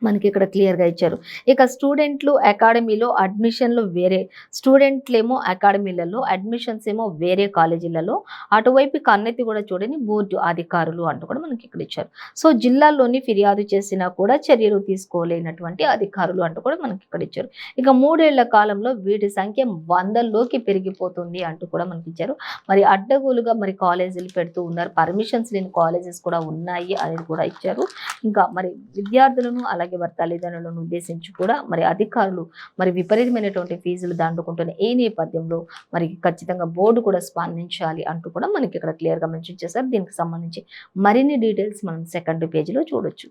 మనకి ఇక్కడ క్లియర్గా ఇచ్చారు. ఇక స్టూడెంట్లు అకాడమీలో అడ్మిషన్లు వేరే, స్టూడెంట్లేమో అకాడమీలలో, అడ్మిషన్స్ ఏమో వేరే కాలేజీలలో, అటువైపు కన్నెత్తి కూడా చూడని బోర్డు అధికారులు అంటూ కూడా మనకి ఇక్కడ ఇచ్చారు. సో జిల్లాల్లోని ఫిర్యాదు చేసినా కూడా చర్యలు తీసుకోలేనటువంటి అధికారులు అంటూ కూడా మనకి ఇక్కడ ఇచ్చారు. ఇక 3 ఏళ్ల కాలంలో వీటి సంఖ్య 100లోకి పెరిగిపోతుంది అంటూ కూడా మనకి ఇచ్చారు. మరి అడ్డగోలుగా మరి కాలేజీలు పెడుతూ ఉన్నారు, పర్మిషన్స్ లేని కాలేజెస్ కూడా ఉన్నాయి అనేది కూడా ఇచ్చారు. ఇంకా మరి విద్యార్థులను అలాగే వారి తల్లిదండ్రులను ఉద్దేశించి కూడా మరి అధికారులు మరి విపరీతమైనటువంటి ఫీజులు దండుకుంటున్న ఈ నేపథ్యంలో మరి ఖచ్చితంగా బోర్డు కూడా స్పందించాలి అంటూ కూడా మనకి ఇక్కడ క్లియర్ గా మెన్షన్ చేశారు. దీనికి సంబంధించి మరిన్ని డీటెయిల్స్ మనం సెకండ్ పేజీలో చూడొచ్చు.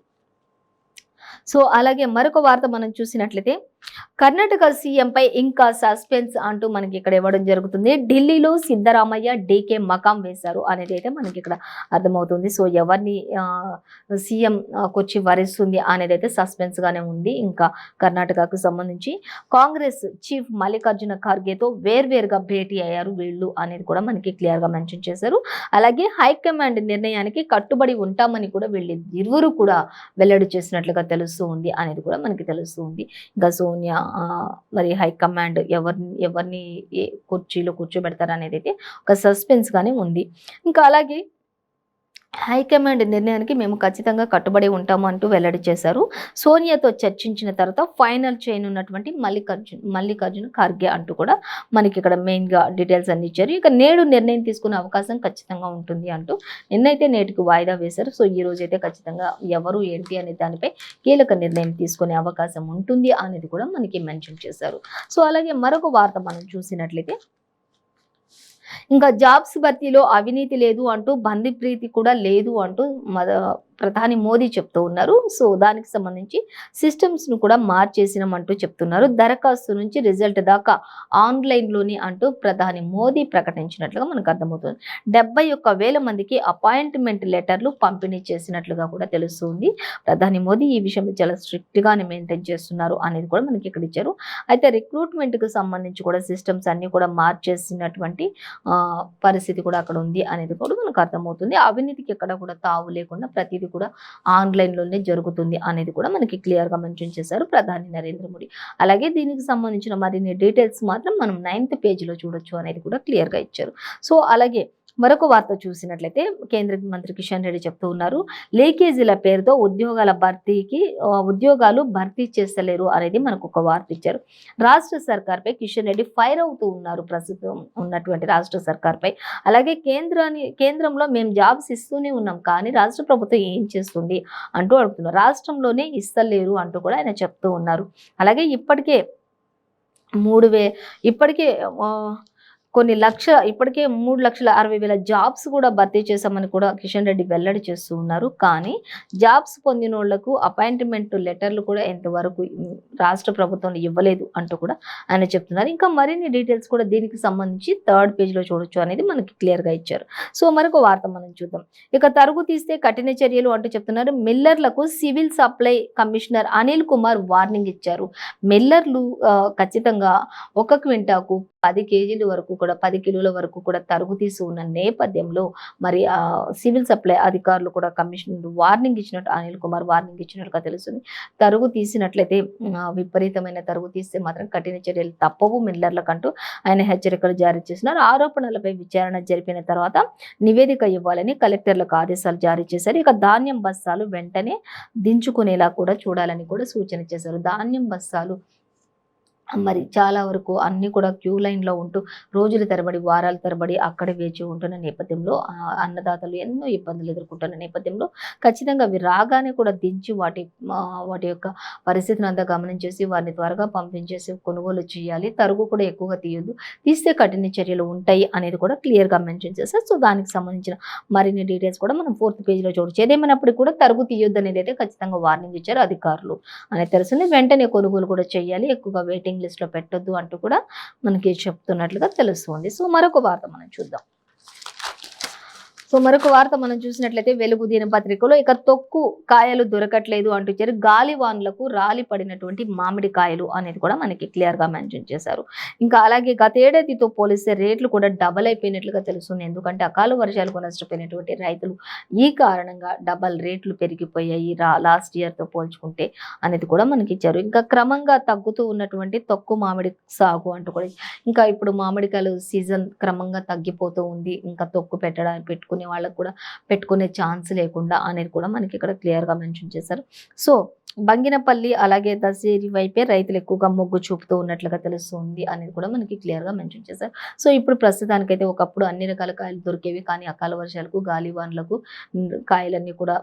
సో అలాగే మరొక వార్త మనం చూసినట్లయితే కర్ణాటక సీఎంపై ఇంకా సస్పెన్స్ అంటూ మనకి ఇక్కడ ఇవ్వడం జరుగుతుంది. ఢిల్లీలో సిద్ధరామయ్య డీకే మకాం వేశారు అనేది అయితే మనకి ఇక్కడ అర్థమవుతుంది. సో ఎవరిని సీఎం కొచ్చి వరిస్తుంది అనేది అయితే సస్పెన్స్ గానే ఉంది. ఇంకా కర్ణాటకకు సంబంధించి కాంగ్రెస్ చీఫ్ మల్లికార్జున ఖర్గేతో వేర్వేరుగా భేటీ అయ్యారు వీళ్ళు అనేది కూడా మనకి క్లియర్ గా మెన్షన్ చేశారు. అలాగే హైకమాండ్ నిర్ణయానికి కట్టుబడి ఉంటామని కూడా వీళ్ళు ఇరువురు కూడా వెల్లడి చేసినట్లుగా తెలుస్తూ ఉంది అనేది కూడా మనకి తెలుస్తూ ఉంది. ఇంకా సోనియా మరి హైకమాండ్ ఎవరిని కుర్చీలో కూర్చోబెడతారు అనేది అయితే ఒక సస్పెన్స్ గానే ఉంది. ఇంకా అలాగే హైకమాండ్ నిర్ణయానికి మేము ఖచ్చితంగా కట్టుబడి ఉంటాము అంటూ వెల్లడి చేశారు. సోనియాతో చర్చించిన తర్వాత ఫైనల్ చేయనున్నటువంటి మల్లికార్జున ఖర్గే అంటూ కూడా మనకి ఇక్కడ మెయిన్ గా డీటెయిల్స్ అన్ని ఇచ్చారు. ఇక నేడు నిర్ణయం తీసుకునే అవకాశం ఖచ్చితంగా ఉంటుంది అంటూ నిన్నైతే నేటికి వాయిదా వేశారు. సో ఈ రోజు అయితే ఖచ్చితంగా ఎవరు ఏంటి అనే దానిపై కీలక నిర్ణయం తీసుకునే అవకాశం ఉంటుంది అనేది కూడా మనకి మెన్షన్ చేశారు. సో అలాగే మరొక వార్త మనం చూసినట్లయితే ఇంకా జాబ్స్ భర్తీలో అవినీతి లేదు అంటూ బంధు ప్రీతి కూడా లేదు అంటూ ప్రధాని మోదీ చెప్తూ ఉన్నారు. సో దానికి సంబంధించి సిస్టమ్స్ ను కూడా మార్చేసినామంటూ చెప్తున్నారు. దరఖాస్తు నుంచి రిజల్ట్ దాకా ఆన్లైన్ లోని అంటూ ప్రధాని మోదీ ప్రకటించినట్లుగా మనకు అర్థమవుతుంది. 71,000 మందికి అపాయింట్మెంట్ లెటర్లు పంపిణీ చేసినట్లుగా కూడా తెలుస్తుంది. ప్రధాని మోదీ ఈ విషయంలో చాలా స్ట్రిక్ట్ గానే మెయింటైన్ చేస్తున్నారు అనేది కూడా మనకి ఇక్కడ ఇచ్చారు. అయితే రిక్రూట్మెంట్ కు సంబంధించి కూడా సిస్టమ్స్ అన్ని కూడా మార్చేసినటువంటి పరిస్థితి కూడా అక్కడ ఉంది అనేది కూడా మనకు అర్థమవుతుంది. అవినీతికి ఎక్కడ కూడా తావు లేకుండా ప్రతిదీ కూడా ఆన్లైన్ లోనే జరుగుతుంది అనేది కూడా మనకి క్లియర్ గా మెన్షన్ చేశారు ప్రధాని నరేంద్ర మోడీ. అలాగే దీనికి సంబంధించిన మరిన్ని డీటెయిల్స్ మాత్రం మనం 9th పేజీలో చూడొచ్చు అనేది కూడా క్లియర్ గా ఇచ్చారు. సో అలాగే మరొక వార్త చూసినట్లయితే కేంద్ర మంత్రి కిషన్ రెడ్డి చెప్తూ ఉన్నారు, లీకేజీల పేరుతో ఉద్యోగాలు భర్తీ చేస్తలేరు అనేది మనకు ఒక వార్త ఇచ్చారు. రాష్ట్ర సర్కార్పై కిషన్ రెడ్డి ఫైర్ అవుతూ ఉన్నారు ప్రస్తుతం ఉన్నటువంటి రాష్ట్ర సర్కార్పై. అలాగే కేంద్రంలో మేము జాబ్స్ ఇస్తూనే ఉన్నాం, కానీ రాష్ట్ర ప్రభుత్వం ఏం చేస్తుంది అంటూ అడుగుతున్నారు. రాష్ట్రంలోనే ఇస్తలేరు అంటూ కూడా ఆయన చెప్తూ ఉన్నారు. అలాగే ఇప్పటికే ఇప్పటికే 3,60,000 జాబ్స్ కూడా భర్తీ చేశామని కూడా కిషన్ రెడ్డి వెల్లడి చేస్తూ ఉన్నారు. కానీ జాబ్స్ పొందిన వాళ్లకు అపాయింట్మెంట్ లెటర్లు కూడా ఎంతవరకు రాష్ట్ర ప్రభుత్వం ఇవ్వలేదు అంటూ కూడా ఆయన చెప్తున్నారు. ఇంకా మరిన్ని డీటెయిల్స్ కూడా దీనికి సంబంధించి 3rd పేజీలో చూడొచ్చు అనేది మనకి క్లియర్ గా ఇచ్చారు. సో మరొక వార్త మనం చూద్దాం. ఇక తరుగు తీస్తే కఠిన చర్యలు అంటూ చెప్తున్నారు. మిల్లర్లకు civil supply commissioner Anil Kumar warning ఇచ్చారు. మిల్లర్లు ఖచ్చితంగా 1 క్వింటాకు 10 కేజీల వరకు కూడా 10 కిలోల వరకు కూడా తరుగు తీసి ఉన్న నేపథ్యంలో మరి సివిల్ సప్లై అధికారులు కూడా కమిషనర్ వార్నింగ్ ఇచ్చినట్టు అనిల్ కుమార్ వార్నింగ్ ఇచ్చినట్టుగా తెలుస్తుంది. తరుగు తీసినట్లయితే విపరీతమైన తరుగు తీస్తే మాత్రం కఠిన చర్యలు తప్పవు మిల్లర్లకంటూ ఆయన హెచ్చరికలు జారీ చేస్తున్నారు. ఆరోపణలపై విచారణ జరిపిన తర్వాత నివేదిక ఇవ్వాలని కలెక్టర్లకు ఆదేశాలు జారీ చేశారు. ఇక ధాన్యం బస్తాలు వెంటనే దించుకునేలా కూడా చూడాలని కూడా సూచన చేశారు. ధాన్యం బస్తాలు మరి చాలా వరకు అన్నీ కూడా క్యూ లైన్‌లో ఉంటూ రోజుల తరబడి, వారాల తరబడి అక్కడే వేచి ఉంటున్న నేపథ్యంలో అన్నదాతలు ఎన్నో ఇబ్బందులు ఎదుర్కొంటున్న నేపథ్యంలో ఖచ్చితంగా అవి రాగానే కూడా దించి వాటి యొక్క పరిస్థితినంతా గమనించేసి వారిని త్వరగా పంపించేసి కొనుగోలు చేయాలి. తరుగు కూడా ఎక్కువగా తీయొద్దు. తీస్తే కఠిన చర్యలు ఉంటాయి అనేది కూడా క్లియర్‌గా మెన్షన్ చేశారు. సో, దానికి సంబంధించిన మరిన్ని డీటెయిల్స్ కూడా మనం 4th పేజ్‌లో చూడొచ్చు. ఏదేమైనప్పటికి కూడా తరుగు తీయొద్దనేదైతే ఖచ్చితంగా వార్నింగ్ ఇచ్చారు అధికారులు అనేది తెలిసింది. వెంటనే కొనుగోలు కూడా చేయాలి. ఎక్కువగా వెయిటింగ్ లిస్ట్‌లో పెట్టొద్దు అంటూ కూడా మనకి చెప్తున్నట్లుగా తెలుస్తుంది. సో, మరొక వార్త మనం చూద్దాం. మరొక వార్త మనం చూసినట్లయితే వెలుగు దినపత్రికలో ఇక తొక్కు కాయలు దొరకట్లేదు అంటూ ఇచ్చారు. గాలివాన్లకు రాలి పడినటువంటి మామిడి కాయలు అనేది కూడా మనకి క్లియర్ గా మెన్షన్ చేశారు. ఇంకా అలాగే గతేడాదితో పోలిస్తే రేట్లు కూడా డబల్ అయిపోయినట్లుగా తెలుస్తుంది. ఎందుకంటే అకాల వర్షాలకు నష్టపోయినటువంటి రైతులు ఈ కారణంగా డబల్ రేట్లు పెరిగిపోయాయి లాస్ట్ ఇయర్ తో పోల్చుకుంటే అనేది కూడా మనకి ఇచ్చారు. ఇంకా క్రమంగా తగ్గుతూ ఉన్నటువంటి తొక్కు మామిడి సాగు అంటూ కూడా ఇంకా ఇప్పుడు మామిడికాయలు సీజన్ క్రమంగా తగ్గిపోతూ ఉంది. ఇంకా తొక్కు పెట్టుకునే వాళ్ళకు కూడా పెట్టుకునే ఛాన్స్ లేకుండా అనేది కూడా మనకి ఇక్కడ క్లియర్ గా మెన్షన్ చేశారు. సో, బంగినపల్లి అలాగే దసేరి వైపే రైతులు ఎక్కువగా మొగ్గు చూపుతూ ఉన్నట్లుగా తెలుస్తుంది అనేది కూడా మనకి క్లియర్ గా మెన్షన్ చేశారు. సో, ఇప్పుడు ప్రస్తుతానికైతే ఒకప్పుడు అన్ని రకాల కాయలు దొరికేవి, కానీ అకాల వర్షాలకు గాలివాన్లకు కాయలన్నీ కూడా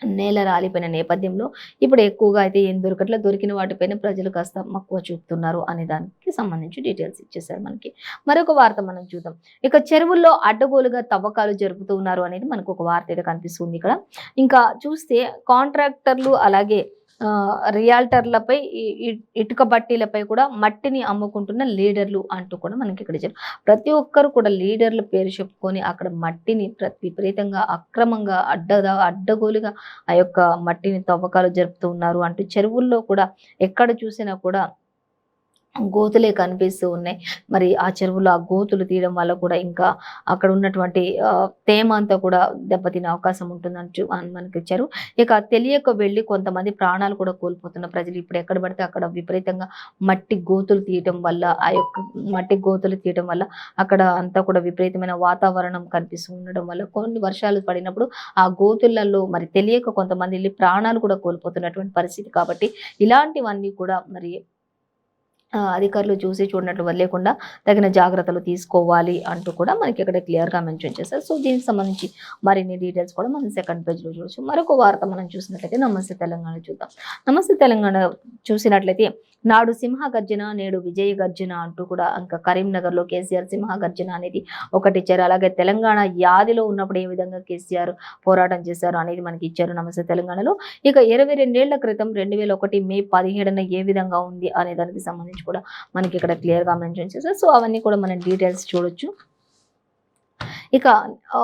నేల రాలిపోయిన నేపథ్యంలో ఇప్పుడు ఎక్కువగా అయితే ఏం దొరకట్లేదు. దొరికిన వాటిపైన ప్రజలు కాస్త మక్కువ చూపుతున్నారు అనే దానికి సంబంధించి డీటెయిల్స్ ఇచ్చేసారు మనకి. మరొక వార్త మనం చూద్దాం. ఇక చెరువుల్లో అడ్డగోలుగా తవ్వకాలు జరుపుతూ ఉన్నారు అనేది మనకు ఒక వార్త అయితే కనిపిస్తుంది ఇక్కడ. ఇంకా చూస్తే కాంట్రాక్టర్లు అలాగే రియాల్టర్లపై ఇటుక బట్టీలపై కూడా మట్టిని అమ్ముకుంటున్న లీడర్లు అంటూ కూడా మనకి ఇక్కడ ఇచ్చారు. ప్రతి ఒక్కరు కూడా లీడర్ల పేరు చెప్పుకొని అక్కడ మట్టిని విపరీతంగా అక్రమంగా అడ్డగోలుగా ఆ యొక్క మట్టిని తవ్వకాలు జరుపుతూ ఉన్నారు అంటూ చెరువుల్లో కూడా ఎక్కడ చూసినా కూడా గోతులే కనిపిస్తూ ఉన్నాయి. మరి ఆ చెరువులో ఆ గోతులు తీయడం వల్ల కూడా ఇంకా అక్కడ ఉన్నటువంటి తేమ అంతా కూడా దెబ్బతినే అవకాశం ఉంటుందని మనకి ఇచ్చారు. ఇక తెలియక వెళ్ళి కొంతమంది ప్రాణాలు కూడా కోల్పోతున్న ప్రజలు ఇప్పుడు ఎక్కడ పడితే అక్కడ విపరీతంగా మట్టి గోతులు తీయటం వల్ల అక్కడ అంతా కూడా విపరీతమైన వాతావరణం కనిపిస్తూ ఉండడం వల్ల కొన్ని వర్షాలు పడినప్పుడు ఆ గోతులలో మరి తెలియక కొంతమంది వెళ్ళి ప్రాణాలు కూడా కోల్పోతున్నటువంటి పరిస్థితి. కాబట్టి ఇలాంటివన్నీ కూడా మరి అధికారులు చూసి చూడనట్లు వదిలేకుండా తగిన జాగ్రత్తలు తీసుకోవాలి అంటూ కూడా మనకి ఇక్కడ క్లియర్గా మెన్షన్ చేశారు. సో, దీనికి సంబంధించి మరిన్ని డీటెయిల్స్ కూడా మనం 2nd పేజ్లో చూడొచ్చు. మరొక వార్త మనం చూసినట్లయితే నమస్తే తెలంగాణ చూద్దాం. నమస్తే తెలంగాణ చూసినట్లయితే నాడు సింహ గర్జన నేడు విజయ గర్జన అంటూ కూడా ఇంకా కరీంనగర్లో కేసీఆర్ సింహ గర్జన అనేది ఒకటి ఇచ్చారు. అలాగే తెలంగాణ యాదిలో ఉన్నప్పుడు ఏ విధంగా కేసీఆర్ పోరాటం చేశారు అనేది మనకి ఇచ్చారు నమస్తే తెలంగాణలో. ఇక 22 ఏళ్ల క్రితం 2001 మే 17న ఏ విధంగా ఉంది అనే దానికి సంబంధించి కూడా మనకి ఇక్కడ క్లియర్ గా మెన్షన్ చేశారు. సో, అవన్నీ కూడా మనం డీటెయిల్స్ చూడొచ్చు. ఇక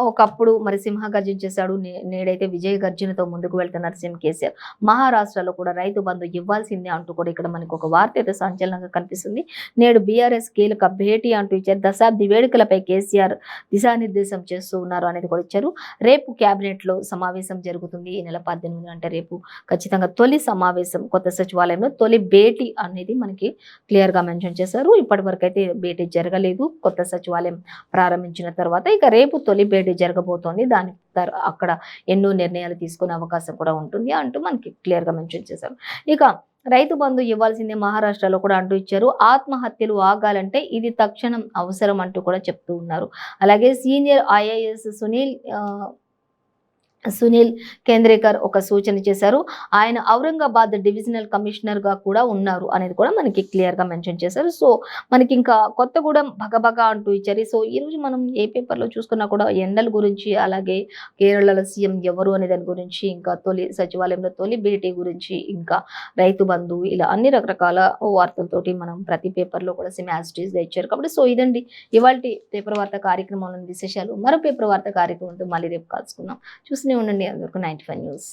ఒకప్పుడు మరి సింహ గర్జన చేశాడు, నేడైతే విజయ గర్జనతో ముందుకు వెళ్తున్నారు సీఎం కేసీఆర్. మహారాష్ట్రలో కూడా రైతు బంధు ఇవ్వాల్సిందే అంటూ కూడా ఇక్కడ మనకు ఒక వార్త అయితే సంచలనంగా కనిపిస్తుంది. నేడు బీఆర్ఎస్ కీలక భేటీ అంటూ ఇచ్చారు. దశాబ్ది వేడుకలపై కేసీఆర్ దిశానిర్దేశం చేస్తూ ఉన్నారు అనేది కూడా ఇచ్చారు. రేపు కేబినెట్ లో సమావేశం జరుగుతుంది. ఈ నెల 18 అంటే రేపు ఖచ్చితంగా తొలి సమావేశం కొత్త సచివాలయంలో తొలి భేటీ అనేది మనకి క్లియర్ గా మెన్షన్ చేశారు. ఇప్పటి వరకు అయితే భేటీ జరగలేదు. కొత్త సచివాలయం ప్రారంభించిన తర్వాత ఇక రేపు తొలి భేటీ జరగబోతోంది. దాని అక్కడ ఎన్నో నిర్ణయాలు తీసుకునే అవకాశం కూడా ఉంటుంది అంటూ మనకి క్లియర్ గా మెన్షన్ చేశారు. ఇక రైతు బంధు ఇవ్వాల్సిందే మహారాష్ట్రలో కూడా అంటూ ఇచ్చారు. ఆత్మహత్యలు ఆగాలంటే ఇది తక్షణం అవసరం అంటూ కూడా చెప్తూ ఉన్నారు. అలాగే సీనియర్ ఐఏఎస్ సునీల్ కేంద్రేకర్ ఒక సూచన చేశారు. ఆయన ఔరంగాబాద్ డివిజనల్ కమిషనర్ గా కూడా ఉన్నారు అనేది కూడా మనకి క్లియర్ గా మెన్షన్ చేశారు. సో, మనకి ఇంకా కొత్తగూడెం భగభగ అంటూ ఇచ్చారు. సో, ఈ రోజు మనం ఏ పేపర్ లో చూసుకున్నా కూడా ఎండల గురించి, అలాగే కేరళలో సీఎం ఎవరు అనే దాని గురించి, ఇంకా తొలి సచివాలయంలో తొలి భేటీ గురించి, ఇంకా రైతు బంధు, ఇలా అన్ని రకరకాల వార్తలతోటి మనం ప్రతి పేపర్ లో కూడా సేమ్ యాజ్ ఇట్ ఈస్ గా ఇచ్చారు. కాబట్టి సో ఇదండి ఇవాల్టి పేపర్ వార్త కార్యక్రమంలోని విశేషాలు. మరో పేపర్ వార్త కార్యక్రమంతో మళ్ళీ రేపు కలుసుకుందాం. చూస్తూనే ఉండండి అందరికీ 95 న్యూస్.